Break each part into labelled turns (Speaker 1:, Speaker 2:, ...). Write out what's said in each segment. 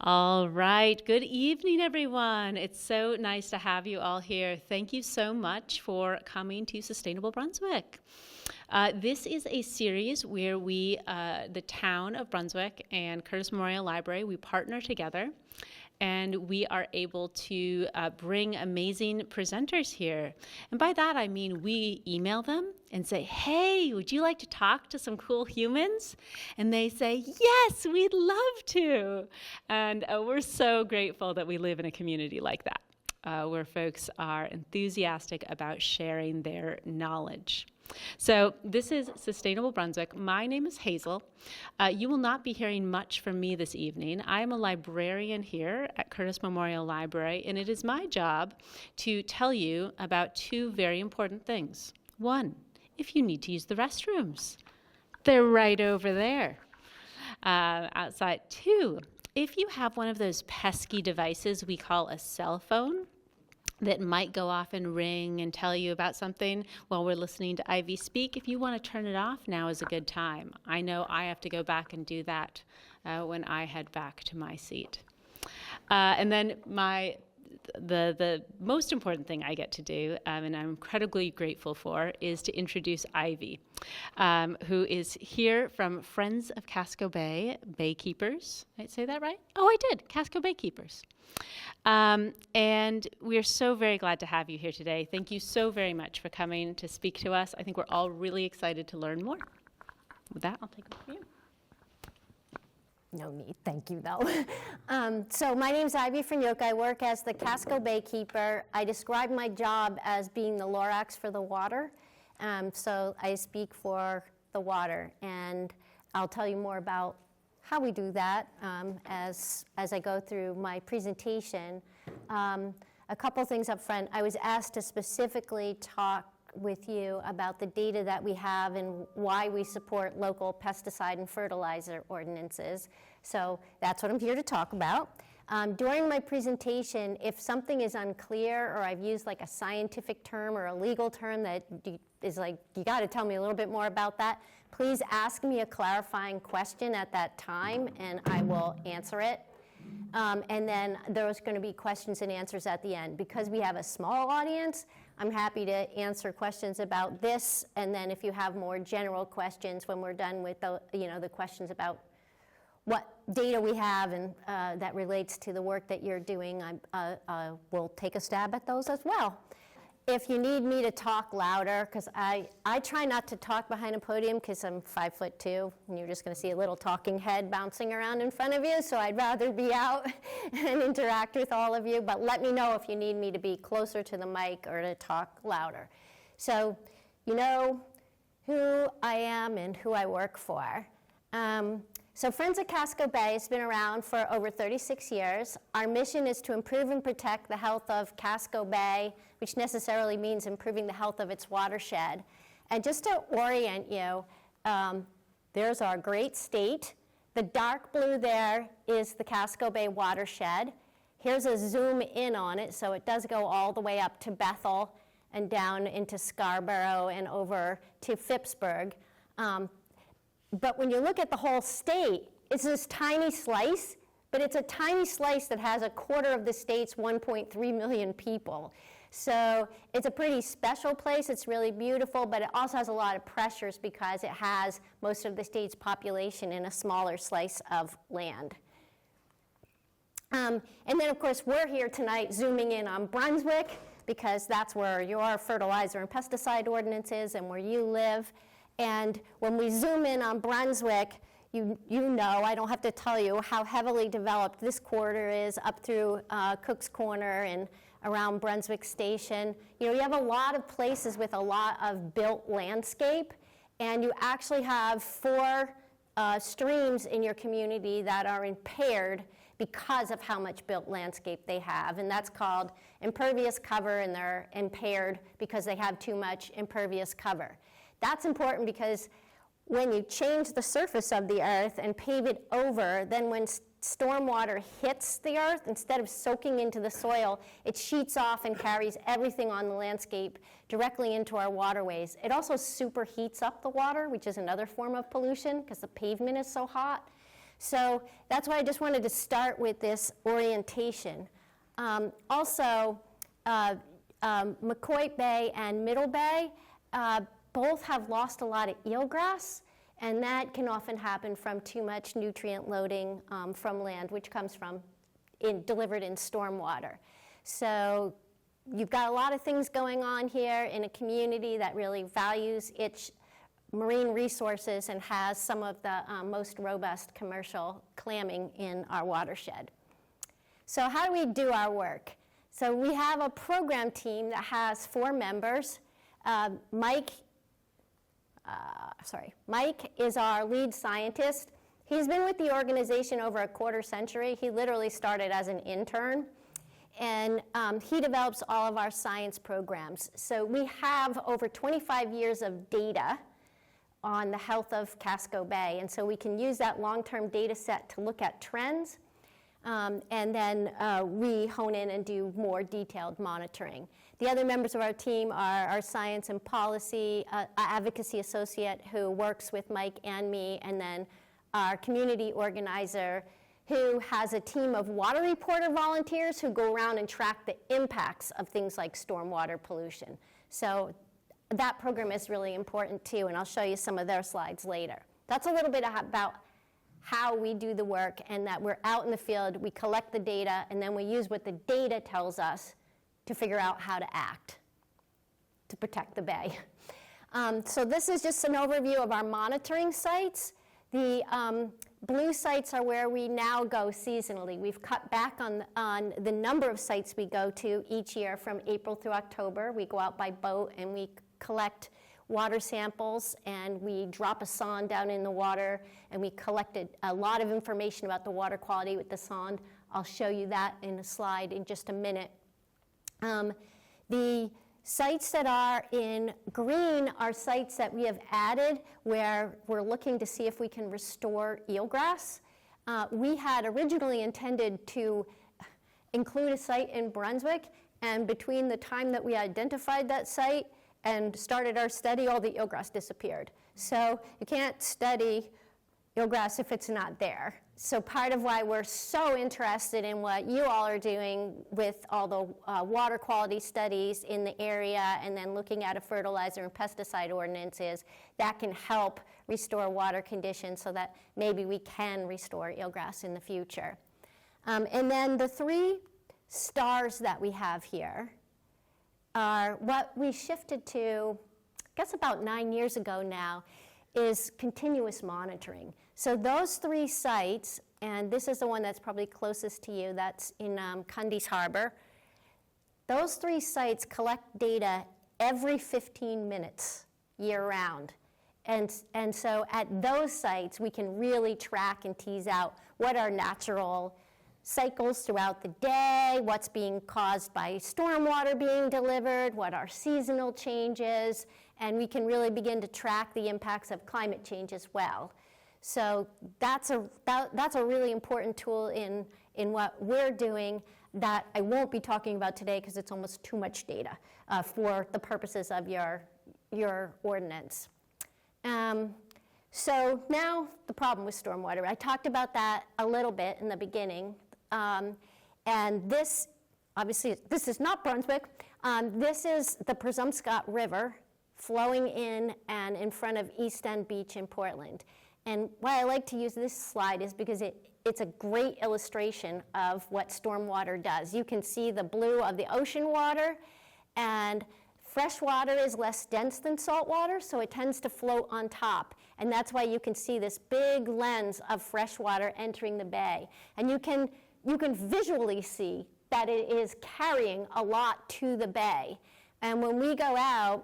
Speaker 1: All right. Good evening, everyone. It's so nice to have you all here. Thank you so much for coming to Sustainable Brunswick. This is a series where the town of Brunswick and Curtis Memorial Library, we partner together, and we are able to bring amazing presenters here. And by that, I mean we email them and say, hey, would you like to talk to some cool humans? And they say, yes, we'd love to. And we're so grateful that we live in a community like that, where folks are enthusiastic about sharing their knowledge. So this is Sustainable Brunswick. My name is Hazel. You will not be hearing much from me this evening. I am a librarian here at Curtis Memorial Library, and it is my job to tell you about two very important things. One, if you need to use the restrooms, they're right over there outside. Two, if you have one of those pesky devices we call a cell phone, that might go off and ring and tell you about something while we're listening to Ivy speak. If you want to turn it off, now is a good time. I know I have to go back and do that when I head back to my seat. And then the most important thing I get to do, and I'm incredibly grateful for, is to introduce Ivy, who is here from Friends of Casco Bay, Baykeepers. Did I say that right? Oh, I did, Casco Baykeepers. And we are so very glad to have you here today. Thank you so very much for coming to speak to us. I think we're all really excited to learn more. With that, I'll take it from you.
Speaker 2: No need, thank you though. So my name's Ivy Frignoca. I work as the Casco Baykeeper. I describe my job as being the Lorax for the water. So I speak for the water, and I'll tell you more about how we do that as I go through my presentation. A couple things up front. I was asked to specifically talk with you about the data that we have and why we support local pesticide and fertilizer ordinances. So that's what I'm here to talk about. During my presentation, if something is unclear or I've used like a scientific term or a legal term that is like, you got to tell me a little bit more about that, please ask me a clarifying question at that time and I will answer it. And then there's going to be questions and answers at the end. Because we have a small audience, I'm happy to answer questions about this, and then if you have more general questions when we're done with the questions about what data we have and that relates to the work that you're doing, we'll take a stab at those as well. If you need me to talk louder, because I try not to talk behind a podium because I'm 5'2", and you're just going to see a little talking head bouncing around in front of you, so I'd rather be out and interact with all of you, but let me know if you need me to be closer to the mic or to talk louder. So you know who I am and who I work for. So Friends of Casco Bay has been around for over 36 years. Our mission is to improve and protect the health of Casco Bay, which necessarily means improving the health of its watershed. And just to orient you, there's our great state. The dark blue there is the Casco Bay watershed. Here's a zoom in on it, so it does go all the way up to Bethel and down into Scarborough and over to Phippsburg. But when you look at the whole state, it's this tiny slice, but it's a tiny slice that has a quarter of the state's 1.3 million people. So it's a pretty special place. It's really beautiful, but it also has a lot of pressures because it has most of the state's population in a smaller slice of land. And then, of course, we're here tonight zooming in on Brunswick because that's where your fertilizer and pesticide ordinance is and where you live. And when we zoom in on Brunswick, you know, I don't have to tell you how heavily developed this corridor is up through Cook's Corner and around Brunswick Station. You know, you have a lot of places with a lot of built landscape, and you actually have 4 streams in your community that are impaired because of how much built landscape they have, and that's called impervious cover, and they're impaired because they have too much impervious cover. That's important because when you change the surface of the earth and pave it over, then when stormwater hits the earth, instead of soaking into the soil, it sheets off and carries everything on the landscape directly into our waterways. It also superheats up the water, which is another form of pollution because the pavement is so hot. So that's why I just wanted to start with this orientation. Also, McCoy Bay and Middle Bay both have lost a lot of eelgrass, and that can often happen from too much nutrient loading from land, which comes from delivered in stormwater. So you've got a lot of things going on here in a community that really values its marine resources and has some of the most robust commercial clamming in our watershed. So how do we do our work? So we have a program team that has 4 members. Mike is our lead scientist. He's been with the organization over a quarter century. He literally started as an intern. And he develops all of our science programs. So we have over 25 years of data on the health of Casco Bay. And so we can use that long-term data set to look at trends. And then we hone in and do more detailed monitoring. The other members of our team are our science and policy advocacy associate who works with Mike and me, and then our community organizer who has a team of water reporter volunteers who go around and track the impacts of things like stormwater pollution. So that program is really important too, and I'll show you some of their slides later. That's a little bit about how we do the work, and that we're out in the field, we collect the data, and then we use what the data tells us to figure out how to act to protect the bay. So this is just an overview of our monitoring sites. The blue sites are where we now go seasonally. We've cut back on the number of sites we go to each year from April through October. We go out by boat and we collect water samples, and we drop a sonde down in the water, and we collected a lot of information about the water quality with the sonde. I'll show you that in a slide in just a minute. The sites that are in green are sites that we have added where we're looking to see if we can restore eelgrass. We had originally intended to include a site in Brunswick, and between the time that we identified that site and started our study, all the eelgrass disappeared. So you can't study eelgrass if it's not there. So part of why we're so interested in what you all are doing with all the water quality studies in the area, and then looking at a fertilizer and pesticide ordinance, is that can help restore water conditions so that maybe we can restore eelgrass in the future. And then the 3 stars that we have here are what we shifted to, I guess about 9 years ago now, is continuous monitoring. So those 3 sites, and this is the one that's probably closest to you, that's in Cundy's Harbor. Those 3 sites collect data every 15 minutes year-round. And so at those sites, we can really track and tease out what are natural cycles throughout the day, what's being caused by stormwater being delivered, what are seasonal changes, and we can really begin to track the impacts of climate change as well. So that's a really important tool in what we're doing that I won't be talking about today because it's almost too much data for the purposes of your ordinance. So now the problem with stormwater. I talked about that a little bit in the beginning. And this, obviously, this is not Brunswick. This is the Presumpscot River flowing in and in front of East End Beach in Portland. And why I like to use this slide is because it's a great illustration of what stormwater does. You can see the blue of the ocean water, and fresh water is less dense than salt water, so it tends to float on top. And that's why you can see this big lens of fresh water entering the bay. And you can visually see that it is carrying a lot to the bay. And when we go out,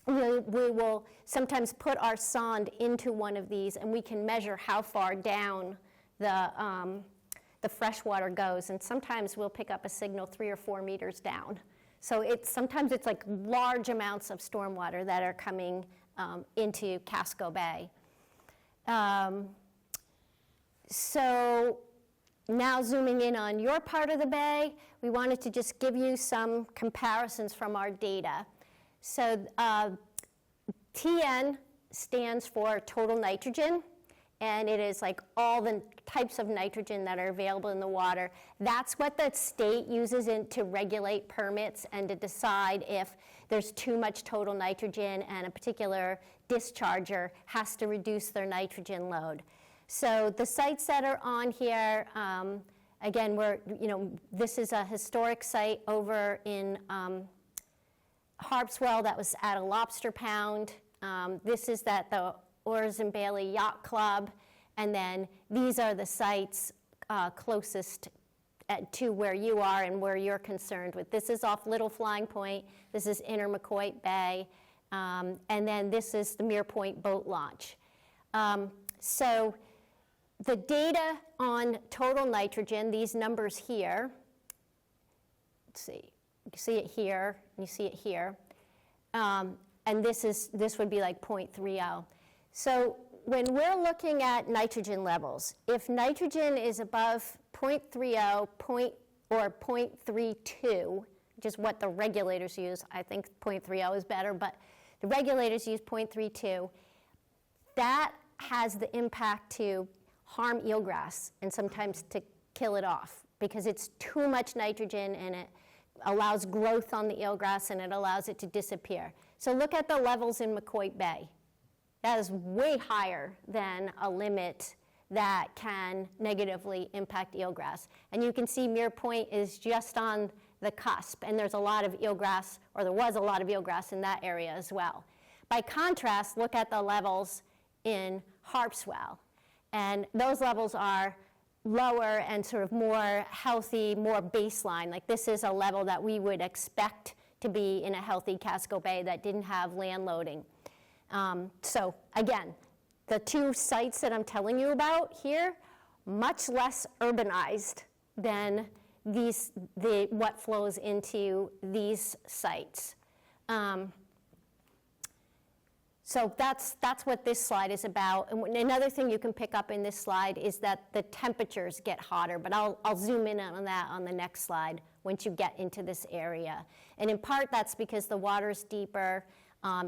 Speaker 2: we will sometimes put our sonde into one of these, and we can measure how far down the fresh water goes. And sometimes we'll pick up a signal 3 or 4 meters down. So sometimes it's like large amounts of stormwater that are coming into Casco Bay. So now zooming in on your part of the bay, we wanted to just give you some comparisons from our data. So TN stands for total nitrogen, and it is like all the types of nitrogen that are available in the water. That's what the state uses to regulate permits and to decide if there's too much total nitrogen and a particular discharger has to reduce their nitrogen load. So the sites that are on here, again, this is a historic site over in Harpswell that was at a lobster pound. This is at the Oars and Bailey Yacht Club, and then these are the sites closest to where you are and where you're concerned with. This is off Little Flying Point, this is Inner McCoy Bay, and then this is the Mere Point boat launch. So the data on total nitrogen, these numbers here, let's see, you see it here, you see it here, and this would be like 0.30. So when we're looking at nitrogen levels, if nitrogen is above 0.30 or 0.32, which is what the regulators use, I think 0.30 is better, but the regulators use 0.32, that has the impact to harm eelgrass and sometimes to kill it off because it's too much nitrogen and it allows growth on the eelgrass and it allows it to disappear. So look at the levels in McCoy Bay. That is way higher than a limit that can negatively impact eelgrass. And you can see Mere Point is just on the cusp, and there's a lot of eelgrass, or there was a lot of eelgrass in that area as well. By contrast, look at the levels in Harpswell. And those levels are lower and sort of more healthy, more baseline. Like this is a level that we would expect to be in a healthy Casco Bay that didn't have land loading. So again, the two sites that I'm telling you about here, much less urbanized than what flows into these sites. So that's what this slide is about. And another thing you can pick up in this slide is that the temperatures get hotter, but I'll zoom in on that on the next slide once you get into this area. And in part, that's because the water's deeper.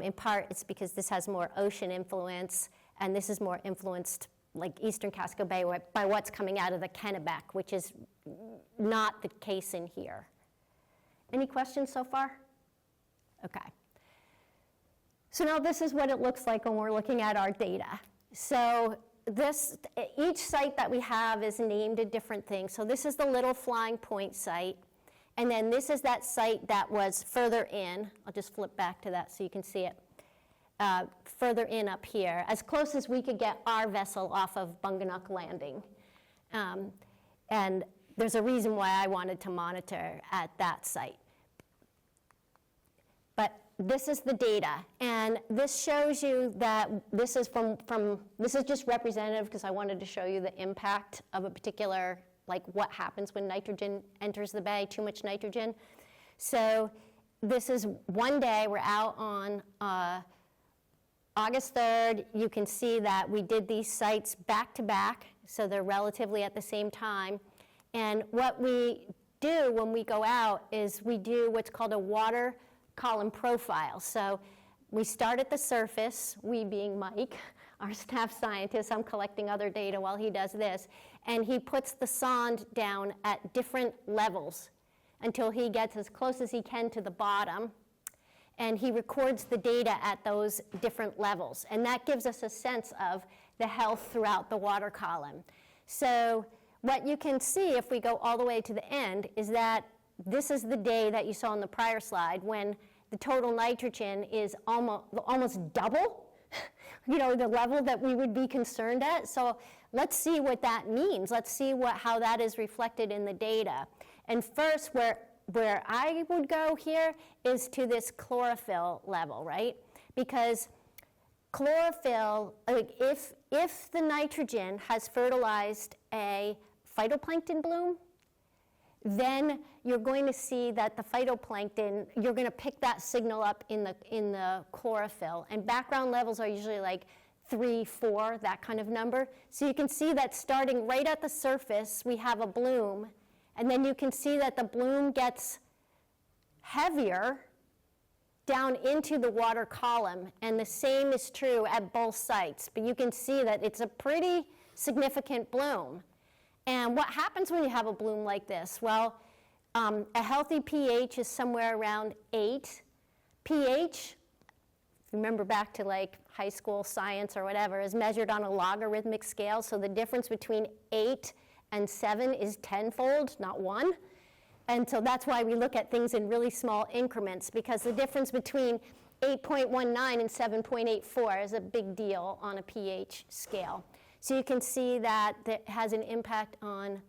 Speaker 2: In part, it's because this has more ocean influence, and this is more influenced, like Eastern Casco Bay, by what's coming out of the Kennebec, which is not the case in here. Any questions so far? Okay. So now this is what it looks like when we're looking at our data. So each site that we have is named a different thing. So this is the Little Flying Point site. And then this is that site that was further in. I'll just flip back to that so you can see it. Further in up here, as close as we could get our vessel off of Bunganuk Landing. And there's a reason why I wanted to monitor at that site. But this is the data, and this shows you that this is this is just representative because I wanted to show you the impact of a particular, like what happens when nitrogen enters the bay, too much nitrogen. So this is one day, we're out on August 3rd. You can see that we did these sites back to back, so they're relatively at the same time. And what we do when we go out is we do what's called a water column profile. So we start at the surface, we being Mike, our staff scientist. I'm collecting other data while he does this. And he puts the sonde down at different levels until he gets as close as he can to the bottom. And he records the data at those different levels. And that gives us a sense of the health throughout the water column. So what you can see if we go all the way to the end is that this is the day that you saw on the prior slide when the total nitrogen is almost double, the level that we would be concerned at. So let's see what that means. Let's see how that is reflected in the data. And first, where I would go here is to this chlorophyll level, right? Because chlorophyll, if the nitrogen has fertilized a phytoplankton bloom, then you're going to see that the phytoplankton, you're going to pick that signal up in the chlorophyll. And background levels are usually like 3, 4, that kind of number. So you can see that starting right at the surface, we have a bloom. And then you can see that the bloom gets heavier down into the water column, and the same is true at both sites. But you can see that it's a pretty significant bloom. And what happens when you have a bloom like this? Well, a healthy pH is somewhere around 8. pH, remember back to like high school science or whatever, is measured on a logarithmic scale. So the difference between 8 and 7 is tenfold, not 1. And so that's why we look at things in really small increments, because the difference between 8.19 and 7.84 is a big deal on a pH scale. So you can see that it has an impact on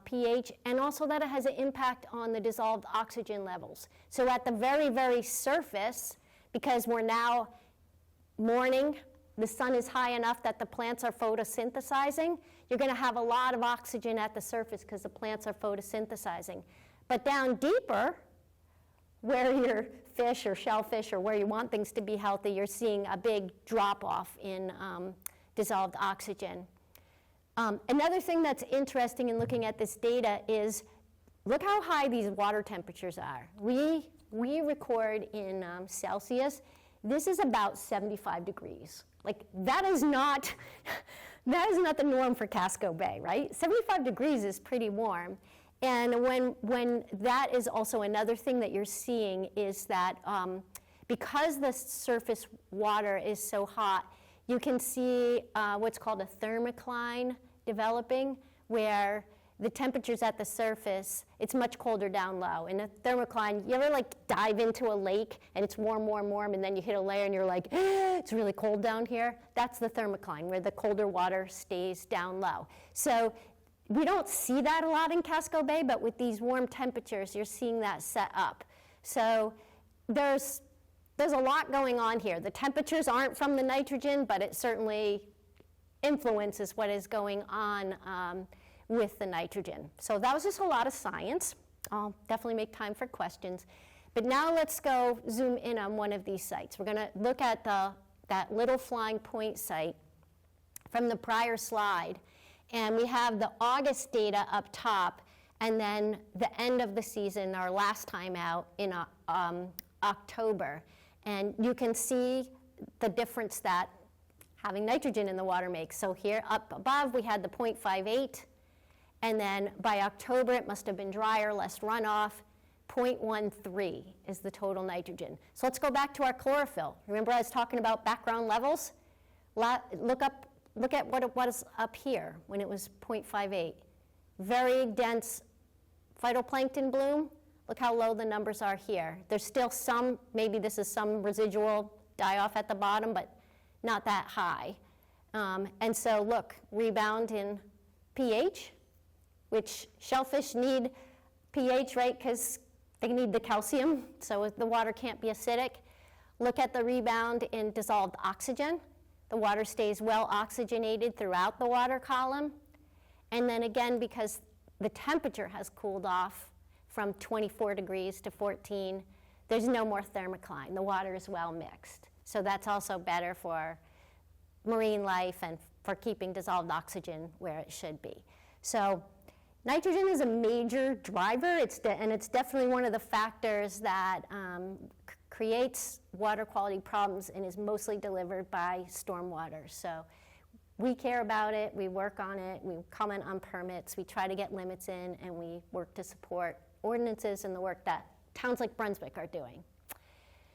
Speaker 2: pH, and also that it has an impact on the dissolved oxygen levels. So at the very, very surface, because we're now morning, the sun is high enough that the plants are photosynthesizing, you're going to have a lot of oxygen at the surface because the plants are photosynthesizing. But down deeper, where your fish or shellfish or where you want things to be healthy, you're seeing a big drop-off in dissolved oxygen. Another thing that's interesting in looking at this data is, look how high these water temperatures are. We record in Celsius. This is about 75 degrees. Like, that is not the norm for Casco Bay, right? 75 degrees is pretty warm. And when that is also another thing that you're seeing is that because the surface water is so hot, you can see what's called a thermocline developing, where the temperatures at the surface, it's much colder down low. In a thermocline, you ever like dive into a lake and it's warm, warm, warm, and then you hit a layer and you're like, it's really cold down here? That's the thermocline, where the colder water stays down low. So we don't see that a lot in Casco Bay, but with these warm temperatures, you're seeing that set up. So there's a lot going on here. The temperatures aren't from the nitrogen, but it certainly influences what is going on with the nitrogen. So that was just a lot of science. I'll definitely make time for questions. But now let's go zoom in on one of these sites. We're going to look at that little flying point site from the prior slide. And we have the August data up top, and then the end of the season, our last time out in October. And you can see the difference that having nitrogen in the water makes. So here up above, we had the 0.58. And then by October, it must have been drier, less runoff. 0.13 is the total nitrogen. So let's go back to our chlorophyll. Remember I was talking about background levels? Look at what it was up here when it was 0.58. Very dense phytoplankton bloom. Look how low the numbers are here. There's still some, maybe this is some residual die-off at the bottom, but not that high. And so look, rebound in pH, which shellfish need pH, right, because they need the calcium, so the water can't be acidic. Look at the rebound in dissolved oxygen. The water stays well oxygenated throughout the water column. And then again, because the temperature has cooled off from 24 degrees to 14, there's no more thermocline. The water is well mixed. So that's also better for marine life and for keeping dissolved oxygen where it should be. So nitrogen is a major driver, and it's definitely one of the factors that creates water quality problems and is mostly delivered by stormwater. So we care about it, we work on it, we comment on permits, we try to get limits in, and we work to support ordinances and the work that towns like Brunswick are doing.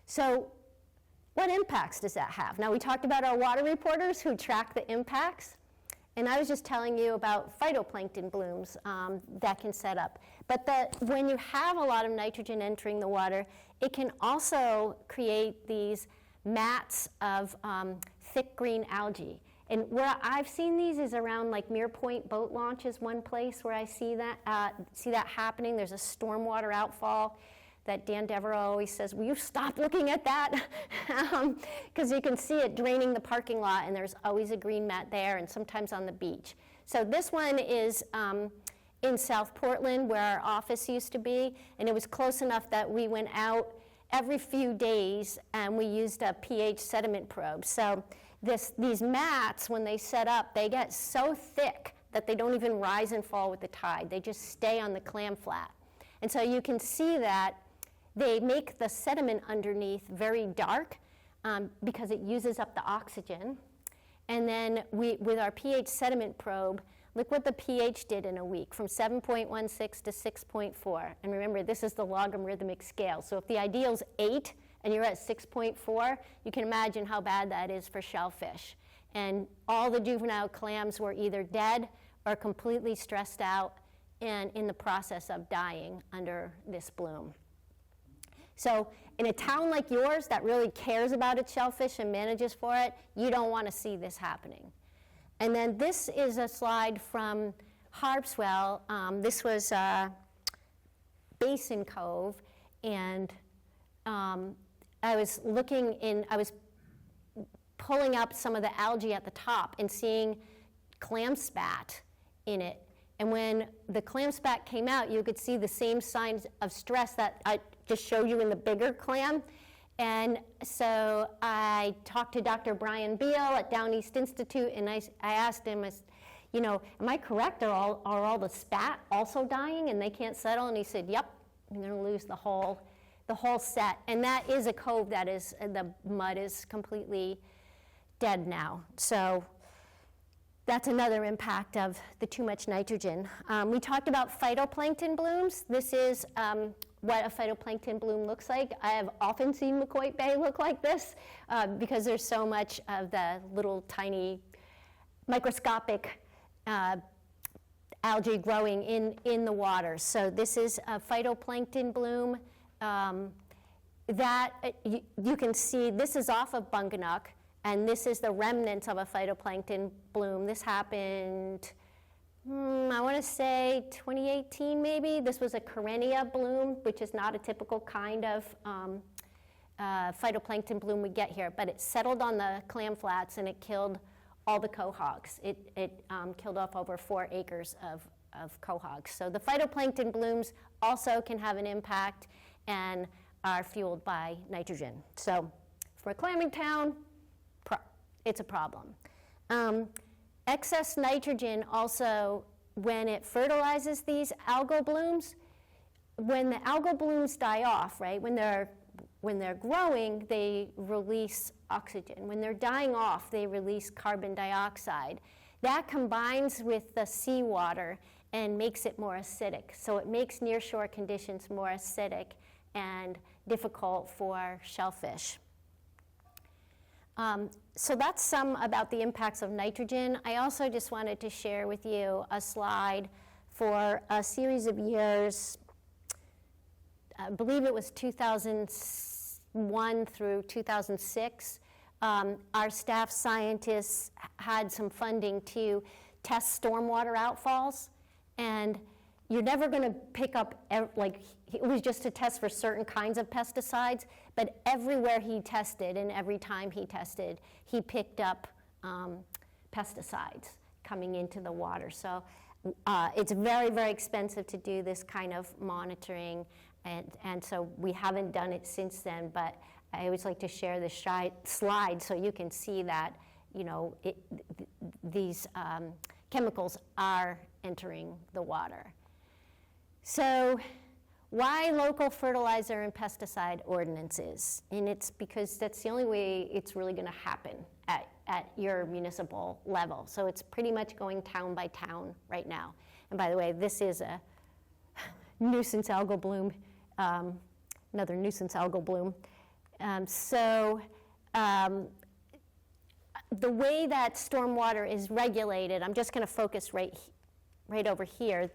Speaker 2: So what impacts does that have? Now we talked about our water reporters who track the impacts, and I was just telling you about phytoplankton blooms that can set up. But when you have a lot of nitrogen entering the water, it can also create these mats of thick green algae. And where I've seen these is around like Mere Point boat launch is one place where I see that happening. There's a stormwater outfall that Dan Devereaux always says, will you stop looking at that? Because you can see it draining the parking lot, and there's always a green mat there, and sometimes on the beach. So this one is in South Portland, where our office used to be, and it was close enough that we went out every few days, and we used a pH sediment probe. So these mats, when they set up, they get so thick that they don't even rise and fall with the tide. They just stay on the clam flat. And so you can see that they make the sediment underneath very dark because it uses up the oxygen. And then with our pH sediment probe, look what the pH did in a week, from 7.16 to 6.4. And remember, this is the logarithmic scale. So if the ideal's 8 and you're at 6.4, you can imagine how bad that is for shellfish. And all the juvenile clams were either dead or completely stressed out and in the process of dying under this bloom. So in a town like yours that really cares about its shellfish and manages for it, you don't want to see this happening. And then this is a slide from Harpswell. This was Basin Cove, and I was pulling up some of the algae at the top and seeing clam spat in it. And when the clam spat came out, you could see the same signs of stress that I just showed you in the bigger clam. And so I talked to Dr. Brian Beal at Down East Institute, and I asked him, am I correct? Are all the spat also dying and they can't settle? And he said, yep, I'm going to lose the whole set. And that is a cove that is, the mud is completely dead now. So that's another impact of the too much nitrogen. We talked about phytoplankton blooms. This is what a phytoplankton bloom looks like. I have often seen McCoy Bay look like this because there's so much of the little tiny microscopic algae growing in the water. So this is a phytoplankton bloom that you can see. This is off of Bunganuk, and this is the remnants of a phytoplankton bloom. This happened, I want to say 2018 maybe. This was a Karenia bloom, which is not a typical kind of phytoplankton bloom we get here, but it settled on the clam flats and it killed all the quahogs. It killed off over 4 acres of quahogs. So the phytoplankton blooms also can have an impact and are fueled by nitrogen. So for a clamming town, it's a problem. Excess nitrogen also, when it fertilizes these algal blooms, when the algal blooms die off, right, when they're growing, they release oxygen. When they're dying off, they release carbon dioxide. That combines with the seawater and makes it more acidic. So it makes nearshore conditions more acidic and difficult for shellfish. So that's some about the impacts of nitrogen. I also just wanted to share with you a slide for a series of years. I believe it was 2001 through 2006. Our staff scientists had some funding to test stormwater outfalls, and you're never going to pick up, it was just a test for certain kinds of pesticides, but everywhere he tested and every time he tested, he picked up pesticides coming into the water. So it's very, very expensive to do this kind of monitoring, and so we haven't done it since then, but I always like to share this slide so you can see that, these chemicals are entering the water. So why local fertilizer and pesticide ordinances? And it's because that's the only way it's really going to happen at your municipal level. So it's pretty much going town by town right now. And by the way, this is a nuisance algal bloom, another nuisance algal bloom. The way that stormwater is regulated, I'm just going to focus right over here,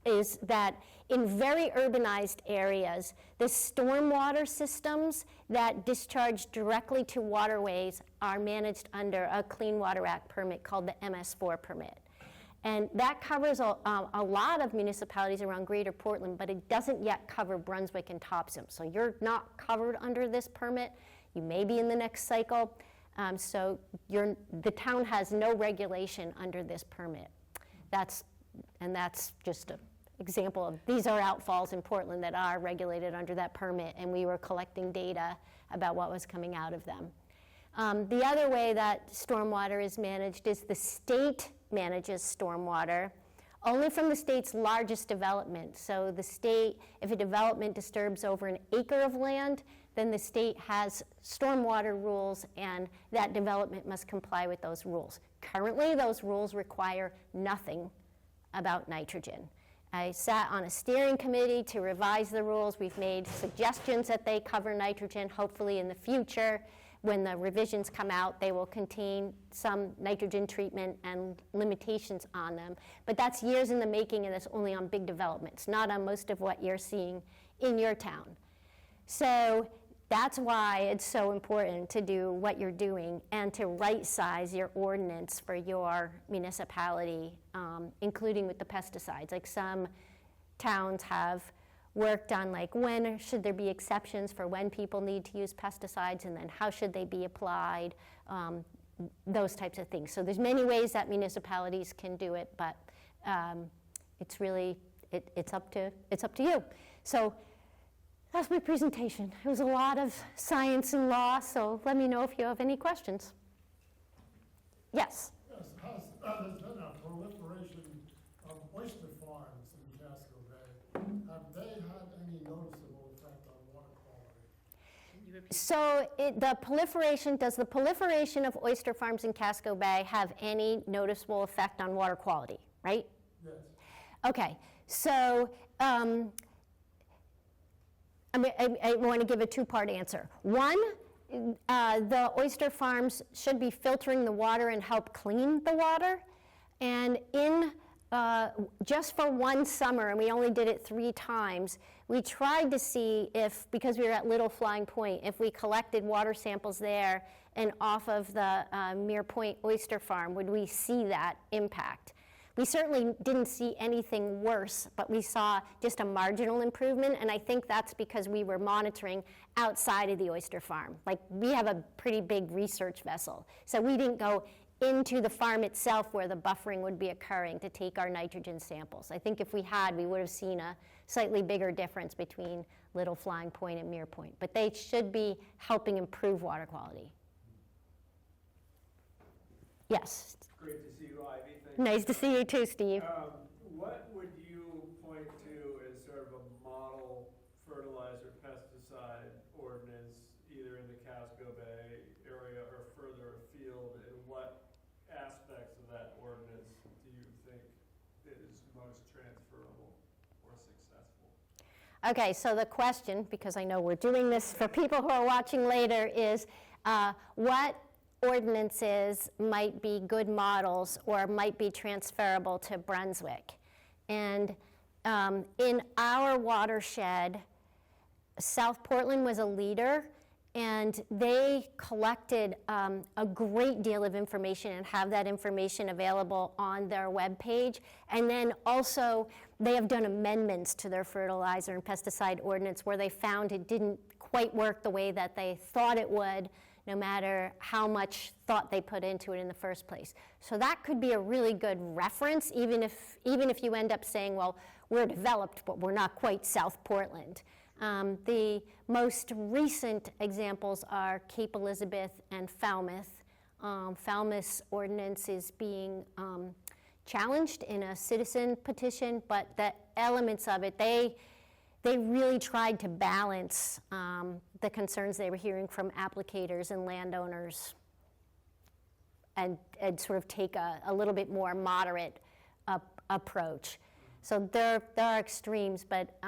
Speaker 2: is that in very urbanized areas, the stormwater systems that discharge directly to waterways are managed under a Clean Water Act permit called the MS4 permit. And that covers a lot of municipalities around Greater Portland, but it doesn't yet cover Brunswick and Topsham. So you're not covered under this permit. You may be in the next cycle. So the town has no regulation under this permit. That's just an example of, these are outfalls in Portland that are regulated under that permit, and we were collecting data about what was coming out of them. The other way that stormwater is managed is the state manages stormwater Only from the state's largest development. So the state, if a development disturbs over an acre of land, then the state has stormwater rules, and that development must comply with those rules. Currently, those rules require nothing about nitrogen. I sat on a steering committee to revise the rules. We've made suggestions that they cover nitrogen. Hopefully in the future, when the revisions come out, they will contain some nitrogen treatment and limitations on them. But that's years in the making, and that's only on big developments, not on most of what you're seeing in your town. So that's why it's so important to do what you're doing and to right-size your ordinance for your municipality, including with the pesticides. Like some towns have worked on, like, when should there be exceptions for when people need to use pesticides, and then how should they be applied, those types of things. So there's many ways that municipalities can do it, but it's really, it's up to you. So that's my presentation. It was a lot of science and law, so let me know if you have any questions. Yes?
Speaker 3: Yes, there's been a proliferation of oyster farms in Casco Bay. Have they had any noticeable effect on water quality?
Speaker 2: So does the proliferation of oyster farms in Casco Bay have any noticeable effect on water quality, right?
Speaker 3: Yes.
Speaker 2: Okay, so I want to give a two-part answer. One, the oyster farms should be filtering the water and help clean the water. And just for one summer, and we only did it 3 times, we tried to see if, because we were at Little Flying Point, if we collected water samples there and off of the Mere Point oyster farm, would we see that impact? We certainly didn't see anything worse, but we saw just a marginal improvement, and I think that's because we were monitoring outside of the oyster farm. Like, we have a pretty big research vessel, so we didn't go into the farm itself where the buffering would be occurring to take our nitrogen samples. I think if we had, we would have seen a slightly bigger difference between Little Flying Point and Mere Point, but they should be helping improve water quality. Yes?
Speaker 4: Great to see you, Ivy. Thank
Speaker 2: Nice to see you too, Steve.
Speaker 4: What would you point to as sort of a model fertilizer pesticide ordinance, either in the Casco Bay area or further afield, and what aspects of that ordinance do you think is most transferable or successful?
Speaker 2: Okay, so the question, because I know we're doing this for people who are watching later, is what ordinances might be good models or might be transferable to Brunswick? And in our watershed, South Portland was a leader, and they collected a great deal of information and have that information available on their webpage. And then also, they have done amendments to their fertilizer and pesticide ordinance where they found it didn't quite work the way that they thought it would, no matter how much thought they put into it in the first place. So that could be a really good reference, even if you end up saying, well, we're developed, but we're not quite South Portland. The most recent examples are Cape Elizabeth and Falmouth. Falmouth's ordinance is being challenged in a citizen petition, but the elements of it, they really tried to balance the concerns they were hearing from applicators and landowners and sort of take a little bit more moderate approach. So there are extremes, but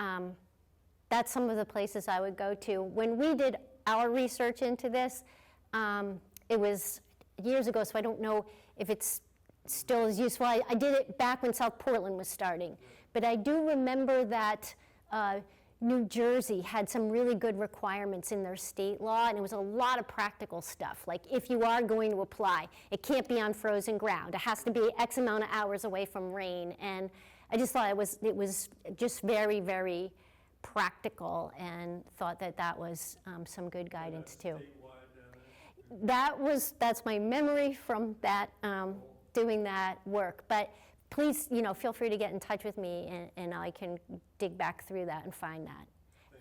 Speaker 2: that's some of the places I would go to. When we did our research into this, it was years ago, so I don't know if it's still as useful. I did it back when South Portland was starting. But I do remember that New Jersey had some really good requirements in their state law, and it was a lot of practical stuff. Like, if you are going to apply, it can't be on frozen ground. It has to be X amount of hours away from rain. And I just thought it was just very, very practical, and thought that was some good guidance too. That's my memory from that doing that work. But please, feel free to get in touch with me, and I can dig back through that and find that.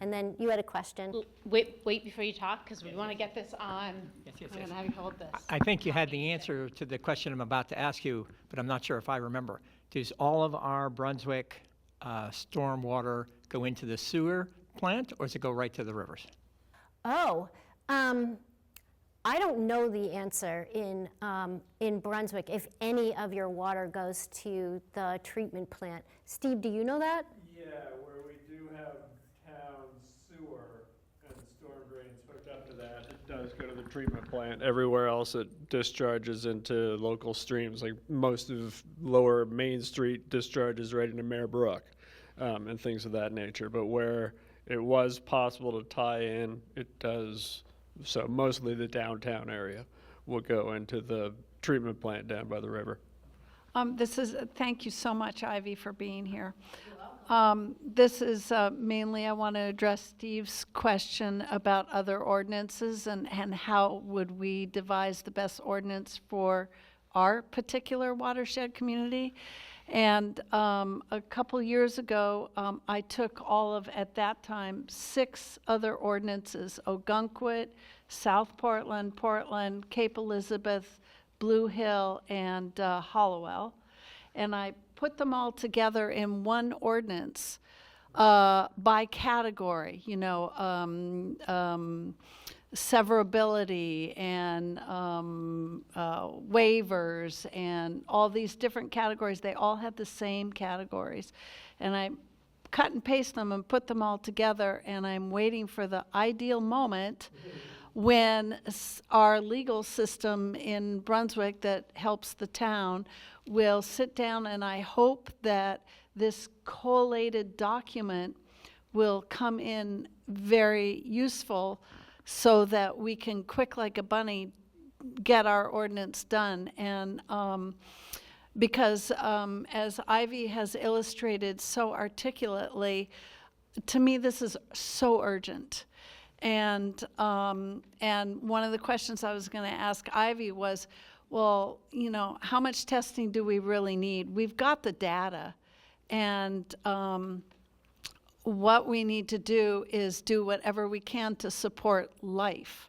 Speaker 2: And then you had a question.
Speaker 1: Wait before you talk, because we want to get this on.
Speaker 5: Yes.
Speaker 1: I'm going to have you hold this.
Speaker 5: I think you had the answer to the question I'm about to ask you, but I'm not sure if I remember. does all of our Brunswick stormwater go into the sewer plant, or does it go right to the rivers?
Speaker 2: Oh, I don't know the answer in Brunswick if any of your water goes to the treatment plant. Steve, do you know that?
Speaker 4: Yeah, where we do have town sewer and storm drains hooked up to that, it does go to the treatment plant. Everywhere else it discharges into local streams, like most of lower Main Street discharges right into Mare Brook, and things of that nature. But where it was possible to tie in, it does. So mostly the downtown area will go into the treatment plant down by the river.
Speaker 6: Thank you so much, Ivy, for being here. This is mainly, I want to address Steve's question about other ordinances and how would we devise the best ordinance for our particular watershed community. And a couple years ago, I took all of, at that time, 6 other ordinances: Ogunquit, South Portland, Portland, Cape Elizabeth, Blue Hill, and Hollowell. And I put them all together in one ordinance by category, severability and waivers and all these different categories. They all had the same categories. And I cut and paste them and put them all together, and I'm waiting for the ideal moment when our legal system in Brunswick that helps the town will sit down, and I hope that this collated document will come in very useful so that we can, quick like a bunny, get our ordinance done. And because as Ivy has illustrated so articulately, to me this is so urgent. And one of the questions I was going to ask Ivy was, well, how much testing do we really need? We've got the data, and what we need to do is do whatever we can to support life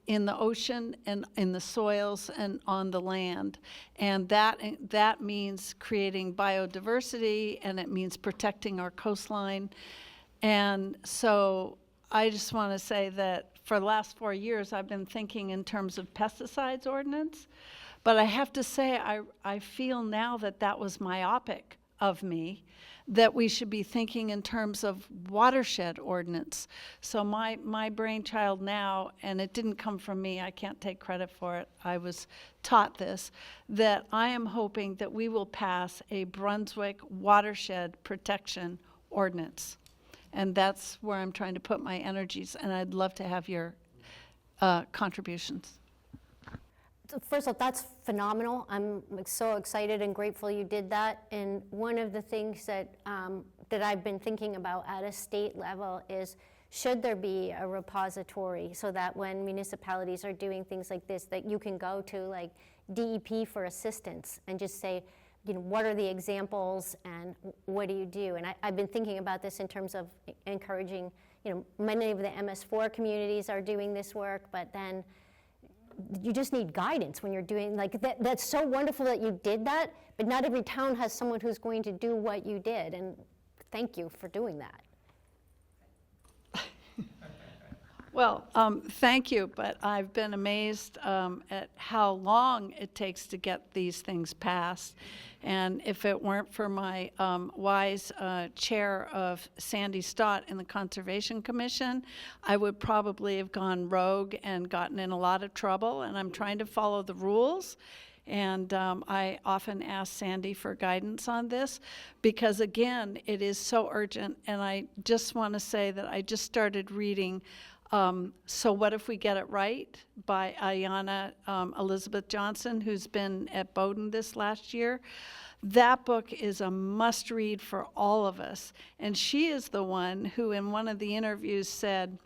Speaker 6: in the ocean and in the soils and on the land. And that means creating biodiversity, and it means protecting our coastline. And so I just want to say that for the last 4 years, I've been thinking in terms of pesticides ordinance. But I have to say, I feel now that was myopic of me, that we should be thinking in terms of watershed ordinance. So my brainchild now, and it didn't come from me, I can't take credit for it, I was taught this, that I am hoping that we will pass a Brunswick watershed protection ordinance. And that's where I'm trying to put my energies, and I'd love to have your contributions.
Speaker 2: First of all, that's phenomenal. I'm so excited and grateful you did that. And one of the things that I've been thinking about at a state level is, should there be a repository so that when municipalities are doing things like this, that you can go to like DEP for assistance and just say, what are the examples and what do you do? And I've been thinking about this in terms of encouraging, many of the MS4 communities are doing this work, but then you just need guidance when you're doing, that's so wonderful that you did that, but not every town has someone who's going to do what you did, and thank you for doing that.
Speaker 6: Well, thank you, but I've been amazed at how long it takes to get these things passed. And if it weren't for my wise chair of Sandy Stott in the Conservation Commission, I would probably have gone rogue and gotten in a lot of trouble. And I'm trying to follow the rules. And I often ask Sandy for guidance on this because, again, it is so urgent. And I just want to say that I just started reading So What If We Get It Right by Ayanna Elizabeth Johnson, who's been at Bowdoin this last year. That book is a must-read for all of us. And she is the one who, in one of the interviews, said,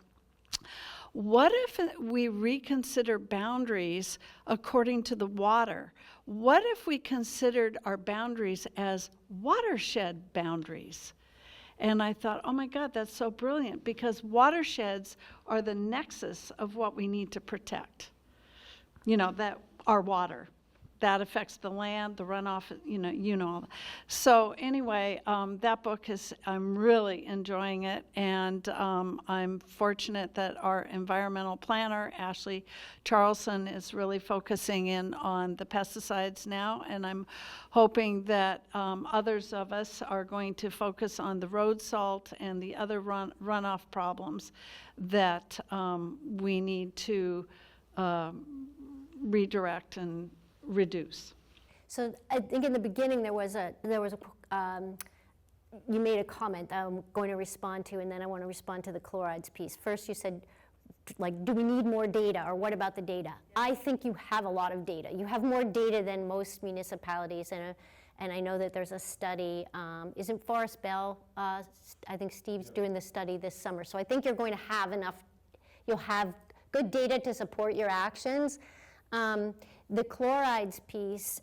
Speaker 6: what if we reconsider boundaries according to the water? What if we considered our boundaries as watershed boundaries? And I thought, oh my God, that's so brilliant, because watersheds are the nexus of what we need to protect. That our water. that affects the land, the runoff, you know all that. So anyway, that book I'm really enjoying it, and I'm fortunate that our environmental planner, Ashley Charlson, is really focusing in on the pesticides now, and I'm hoping that others of us are going to focus on the road salt and the other runoff problems that we need to redirect and reduce.
Speaker 2: So I think in the beginning you made a comment that I'm going to respond to, and then I want to respond to the chlorides piece. First you said, like, do we need more data, or what about the data? I think you have a lot of data. You have more data than most municipalities, and I know that there's a study, isn't Forest Bell, I think Steve's doing the study this summer, so I think you're going to have you'll have good data to support your actions. The chlorides piece,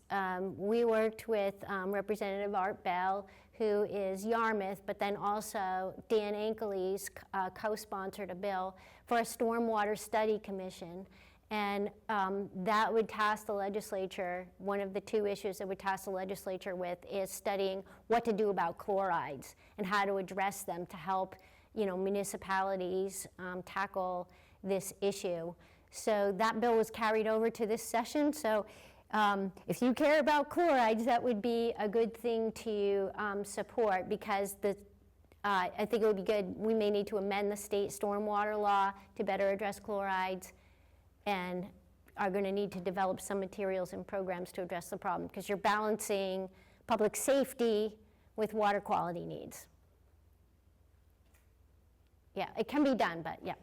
Speaker 2: we worked with Representative Art Bell, who is Yarmouth, but then also Dan Ankely's co-sponsored a bill for a stormwater study commission. And that would task the legislature, one of the two issues that would task the legislature with is studying what to do about chlorides and how to address them to help municipalities tackle this issue. So that bill was carried over to this session. So if you care about chlorides, that would be a good thing to support, because I think it would be good. We may need to amend the state stormwater law to better address chlorides, and are going to need to develop some materials and programs to address the problem, because you're balancing public safety with water quality needs. Yeah, it can be done, but yeah.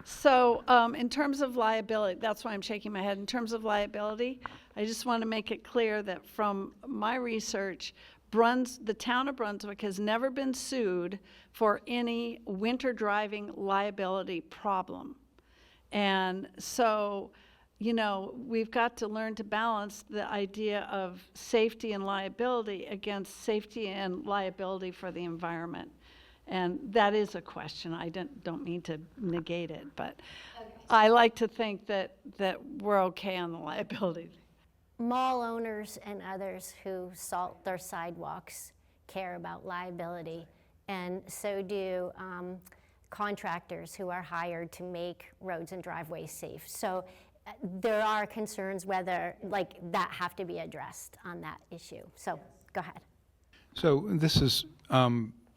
Speaker 6: So in terms of liability, that's why I'm shaking my head. In terms of liability, I just want to make it clear that from my research, the town of Brunswick has never been sued for any winter driving liability problem. And so, we've got to learn to balance the idea of safety and liability against safety and liability for the environment. And that is a question. I don't mean to negate it, but okay. I like to think that we're okay on the liability.
Speaker 2: Mall owners and others who salt their sidewalks care about liability, and so do contractors who are hired to make roads and driveways safe. So there are concerns whether that have to be addressed on that issue. So yes. Go ahead.
Speaker 7: So this is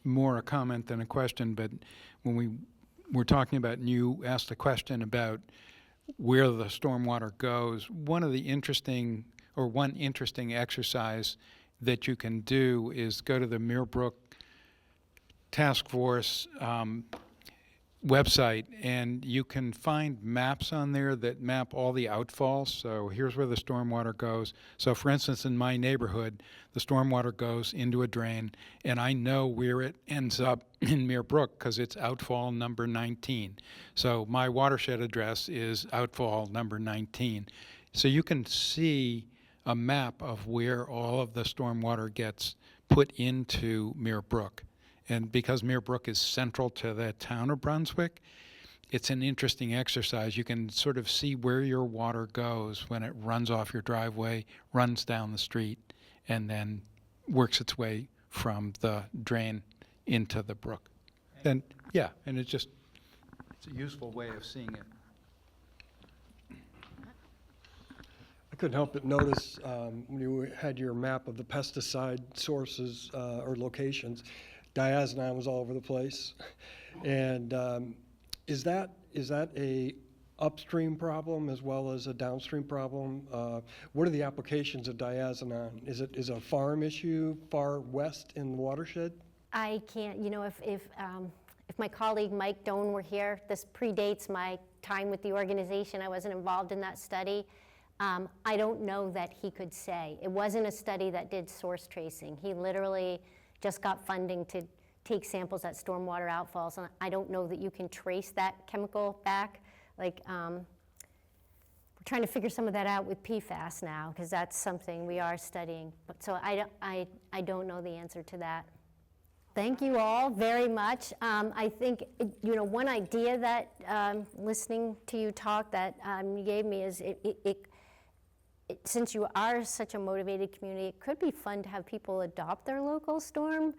Speaker 7: more a comment than a question, but when we were talking about, and you asked a question about where the stormwater goes, one interesting exercise that you can do is go to the Meerbrook Task Force website, and you can find maps on there that map all the outfalls. So here's where the stormwater goes. So for instance, in my neighborhood, the stormwater goes into a drain, and I know where it ends up in Meerbrook because it's outfall number 19. So my watershed address is outfall number 19. So you can see a map of where all of the stormwater gets put into Meerbrook. And because Meerbrook is central to the town of Brunswick, it's an interesting exercise. You can sort of see where your water goes when it runs off your driveway, runs down the street, and then works its way from the drain into the brook. And yeah, and it's a useful way of seeing it.
Speaker 8: I couldn't help but notice when you had your map of the pesticide sources or locations, diazinon was all over the place. And is that a upstream problem as well as a downstream problem? What are the applications of diazinon? Is it a farm issue far west in the watershed?
Speaker 2: I can't, if my colleague Mike Doan were here, this predates my time with the organization. I wasn't involved in that study. I don't know that he could say. It wasn't a study that did source tracing. He literally just got funding to take samples at stormwater outfalls, and I don't know that you can trace that chemical back. We're trying to figure some of that out with PFAS now, because that's something we are studying. But so I don't know the answer to that. Thank you all very much. I think one idea that listening to you talk that you gave me is since you are such a motivated community, it could be fun to have people adopt their local storm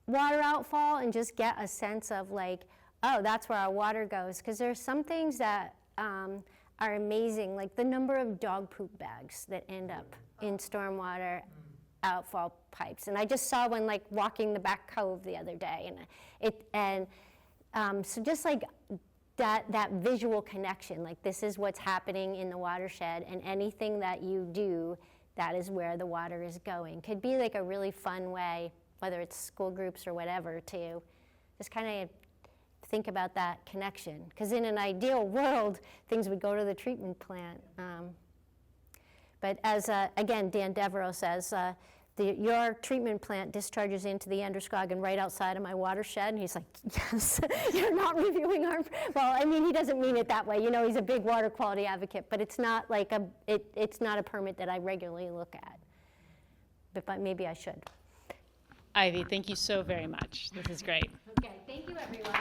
Speaker 2: water outfall and just get a sense of like, oh, that's where our water goes. Because there's some things that are amazing, like the number of dog poop bags that end up in stormwater outfall pipes. And I just saw one like walking the back cove the other day, so just like that visual connection, like this is what's happening in the watershed, and anything that you do, that is where the water is going. Could be like a really fun way, whether it's school groups or whatever, to just kind of think about that connection. Because in an ideal world, things would go to the treatment plant. But as, again, Dan Devereaux says, your treatment plant discharges into the Androscoggin right outside of my watershed. And he's like, yes, you're not reviewing our, well, I mean, he doesn't mean it that way. You know, he's a big water quality advocate, but it's not like it's not a permit that I regularly look at. But maybe I should.
Speaker 1: Ivy, thank you so very much. This is great.
Speaker 2: Okay, thank you, everyone.